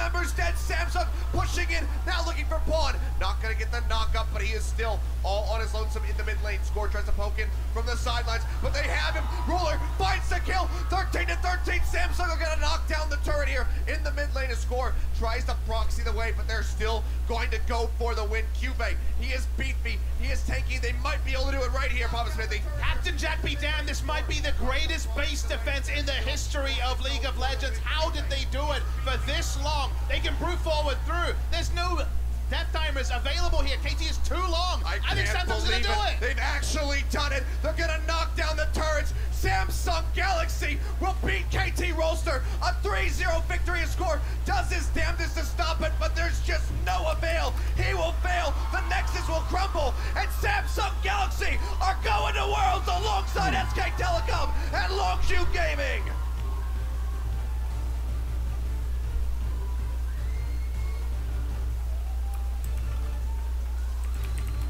members dead. Samsung pushing in, now looking for Pawn. Not gonna get the knock up, but he is still all on his lonesome in the mid lane. Score tries to poke in from the sidelines, but they have him. Ruler finds the kill. 13 to 13. Samsung are gonna knock down the turret here in the mid lane. To score tries to proxy the way, but they're still going to go for the win. Pubg, he is beefy, he is tanky. They might be able to do it right here, Papa Smithy. Captain Jack be damned, this might be the greatest base defense in the history of League of Legends. How did they do it for this long? They can brute forward through. There's no death timers available here. KT is too long. I think can't Samsung's gonna believe do it. They've actually done it. They're gonna knock down the turrets. Samsung Galaxy will beat KT Rolster. A 3-0 victory. A score does his damnedest to stop it, but there's just no avail. He will fail. The Nexus will crumble, and Samsung Galaxy are going to Worlds alongside SK Telecom and Longzhu Gaming.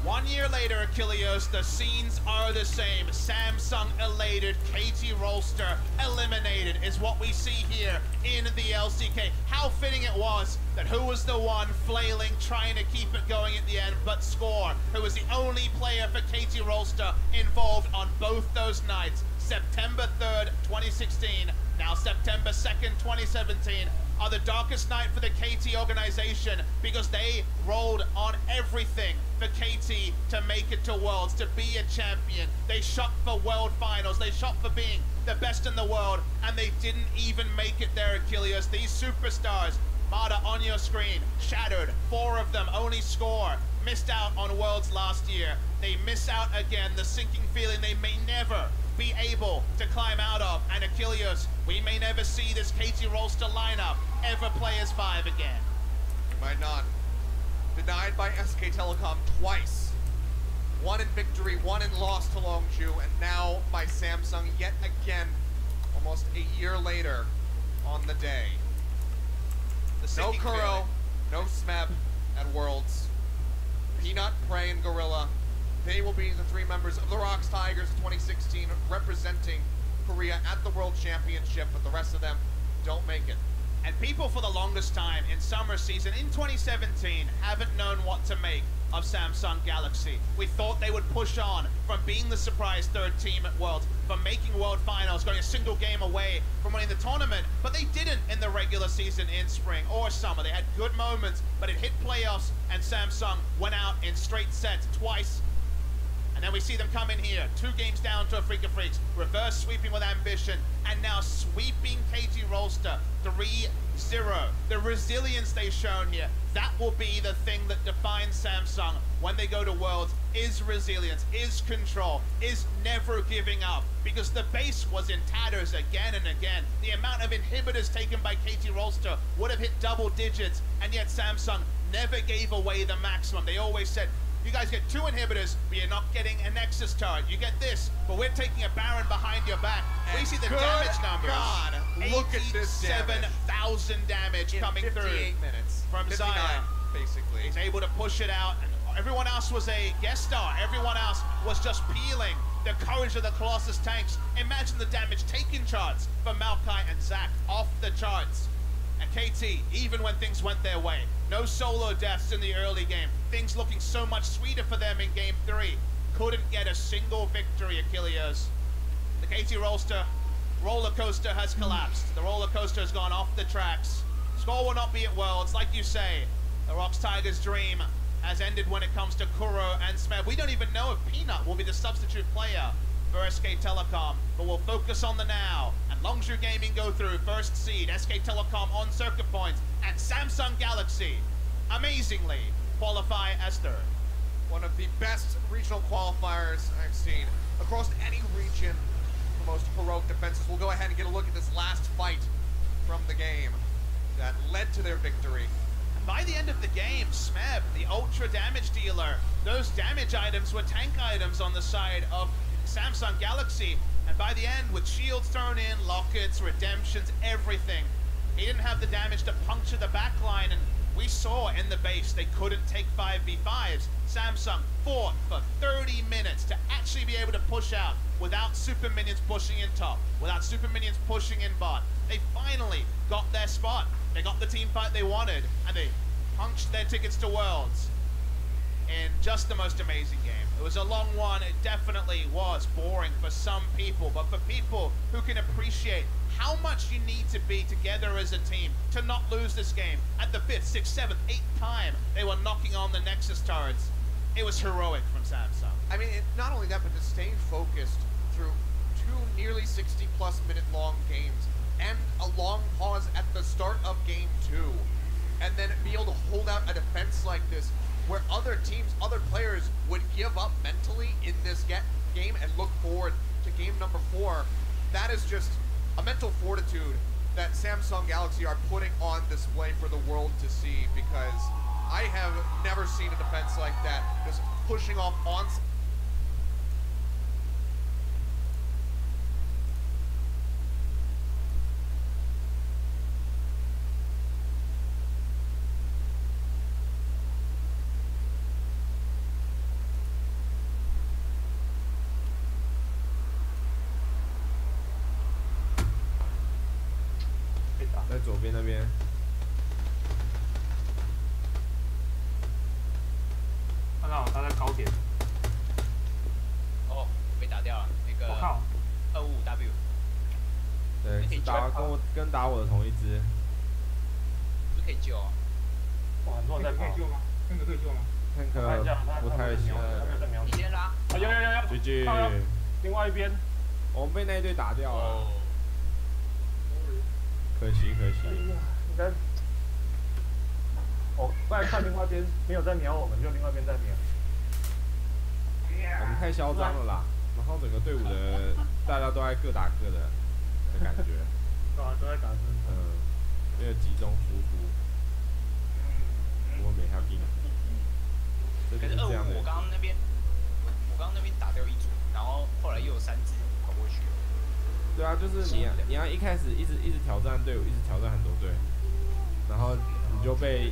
One year later, Achilleos, the scenes are the same. Samsung elated, KT Rolster eliminated is what we see here in the LCK. How fitting it was that who was the one flailing, trying to keep it going at the end, but Score, who was the only player for KT Rolster involved on both those nights. September 3rd, 2016, now September 2nd, 2017. Are the darkest night for the KT organization because they rolled on everything for KT to make it to Worlds, to be a champion. They shot for World Finals, they shot for being the best in the world, and they didn't even make it there, Achilleos. These superstars, Mada on your screen, shattered, 4 of them, only Score, missed out on Worlds last year. They miss out again, the sinking feeling they may never be able to climb out of. And Achilleos, we may never see this KT Rolster lineup ever play as 5 again. We might not. Denied by SK Telecom twice. One in victory, one in loss to Longzhu, and now by Samsung yet again, almost a year later on the day. No Kuro, no Smeb at Worlds. Peanut, Prey, and Gorilla. They will be the 3 members of the Rocks Tigers 2016 representing Korea at the World Championship, but the rest of them don't make it. And people for the longest time in summer season in 2017 haven't known what to make of Samsung Galaxy. We thought they would push on from being the surprise 3rd team at Worlds, from making World Finals, going a single game away from winning the tournament, but they didn't in the regular season in spring or summer. They had good moments, but it hit playoffs, and Samsung went out in straight sets twice. And then we see them come in here, 2 games down to a Freak of Freaks, reverse sweeping with ambition, and now sweeping KT Rolster 3-0. The resilience they've shown here, that will be the thing that defines Samsung when they go to Worlds, is resilience, is control, is never giving up. Because the base was in tatters again and again. The amount of inhibitors taken by KT Rolster would have hit double digits, and yet Samsung never gave away the maximum. They always said, you guys get 2 inhibitors, but you're not getting a Nexus turret. You get this, but we're taking a Baron behind your back. We see the damage numbers. God, look at this damage. 87,000 damage coming through 58 minutes. from 59, Zion. basically. He's able to push it out. And everyone else was a guest star. Everyone else was just peeling. The courage of the Colossus tanks. Imagine the damage taken charts for Maokai and Zac off the charts. And KT, even when things went their way, no solo deaths in the early game, things looking so much sweeter for them in game 3, couldn't get a single victory, Achilleos. The KT roller coaster has collapsed. The roller coaster has gone off the tracks. Score will not be at Worlds, like you say. The Rocks Tigers' dream has ended when it comes to Kuro and Smeb. We don't even know if Peanut will be the substitute player for SK Telecom, but we'll focus on the now. And Longzhu Gaming go through 1st seed, SK Telecom on circuit points, and Samsung Galaxy, amazingly, qualify as 3rd. One of the best regional qualifiers I've seen across any region. The most heroic defenses. We'll go ahead and get a look at this last fight from the game that led to their victory. And by the end of the game, Smeb, the ultra damage dealer, those damage items were tank items on the side of Samsung Galaxy, and by the end, with shields thrown in, lockets, redemptions, everything, he didn't have the damage to puncture the backline, and We saw in the base they couldn't take 5v5s. Samsung fought for 30 minutes to actually be able to push out without super minions pushing in top, without super minions pushing in bot. They finally got their spot. They got the team fight they wanted, and they punched their tickets to Worlds in just the most amazing game. It was a long one. It definitely was boring for some people, but for people who can appreciate how much you need to be together as a team to not lose this game at the 5th, 6th, 7th, 8th time they were knocking on the Nexus turrets. It was heroic from Samsung. I mean, not only that, but to stay focused through 2 nearly 60-plus minute long games and a long pause at the start of game 2, and then be able to hold out a defense like this where other teams, other players would give up mentally in this game and look forward to game number 4. That is just a mental fortitude that Samsung Galaxy are putting on display for the world to see, because I have never seen a defense like that, just pushing off on.在左边那边。看到他在高点。哦，被打掉了。那个。我靠。25W。对，跟打我的同一只。不可以救啊。哇，很多人在跑。可以救吗？那个可以救吗？那个不太行。你先拉。有。GG。另外一边。我们被那一队打掉了。可惜。应该，我刚才看另外一边没有在瞄我们，就另外一边在瞄。我们太嚣张了啦，然后整个队伍的大家都在各打各的感觉。对啊，都在打分。没有集中输出。我没下定。可是25我刚刚那边打掉一组，然后后来又有3只跑过去。对啊，就是你要一开始一直挑战队伍，一直挑战很多队，然后你就被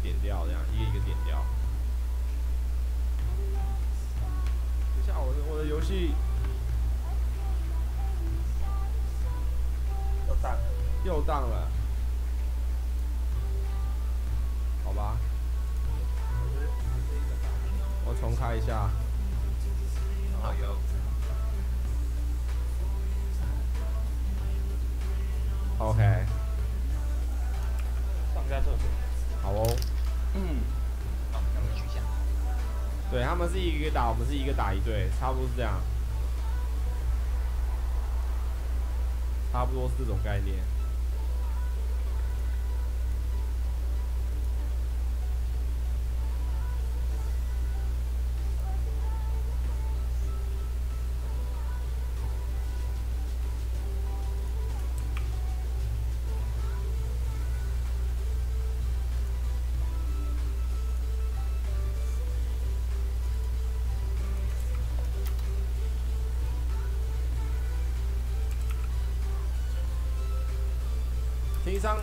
点掉，这样一个一个点掉。等一下，我的游戏又当了，好吧，我重开一下。好有。OK。上下厕所。好哦。好，那我取下。对，他们是一个打，我们是一个打一队，差不多是这样。差不多是这种概念。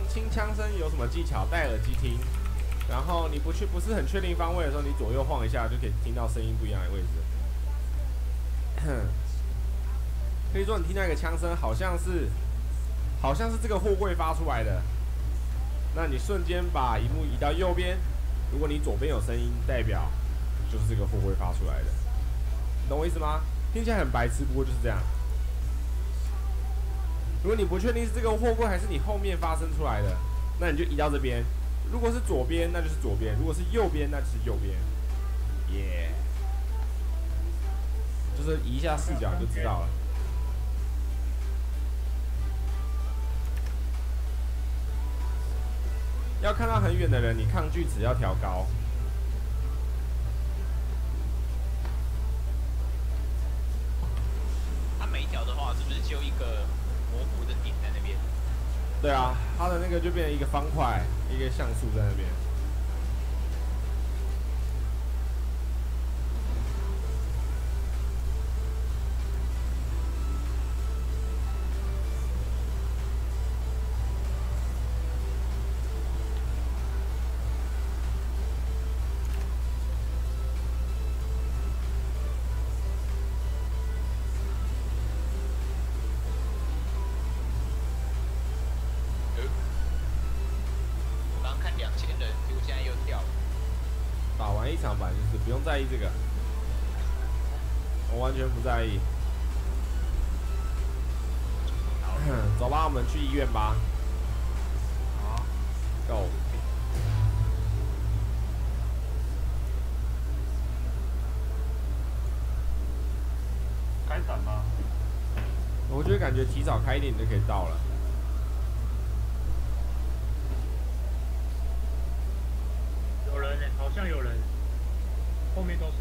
听枪声有什么技巧？戴耳机听，然后你不是很确定方位的时候，你左右晃一下就可以听到声音不一样的位置。可以说你听到一个枪声，好像是这个货柜发出来的，那你瞬间把荧幕移到右边，如果你左边有声音，代表就是这个货柜发出来的，你懂我意思吗？听起来很白痴，不过就是这样。如果你不确定是这个货柜还是你后面发生出来的，那你就移到这边。如果是左边，那就是左边；如果是右边，那就是右边。耶、就是移一下视角就知道了。要看到很远的人，你抗锯齿要调高。它每一条的话，是不是就一个？模糊的点在那边。对啊，它的那个就变成一个方块，一个像素在那边。场版就是不用在意这个，我完全不在意。走吧，我们去医院吧。好 ，Go。开伞吗？我觉得感觉提早开一点就可以到了。有人呢，好像有人，后面都是。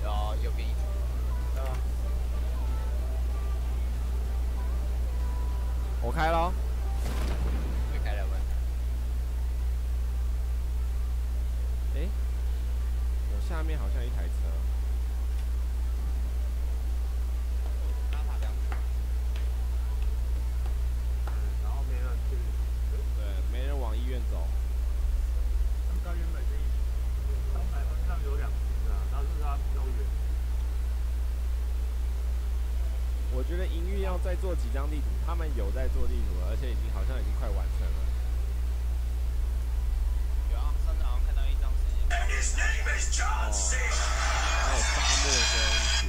然后右边一组。啊，我开咯。会开了吗？哎，我下面好像一台车。然后没人去。对，没人往医院走。他原本是300分上有2只啊，但是他比较远。我觉得营运要再做几张地图，他们有在做地图了，而且好像已经快完成了。有啊，上次好像看到一张是。哦，还有沙漠跟雪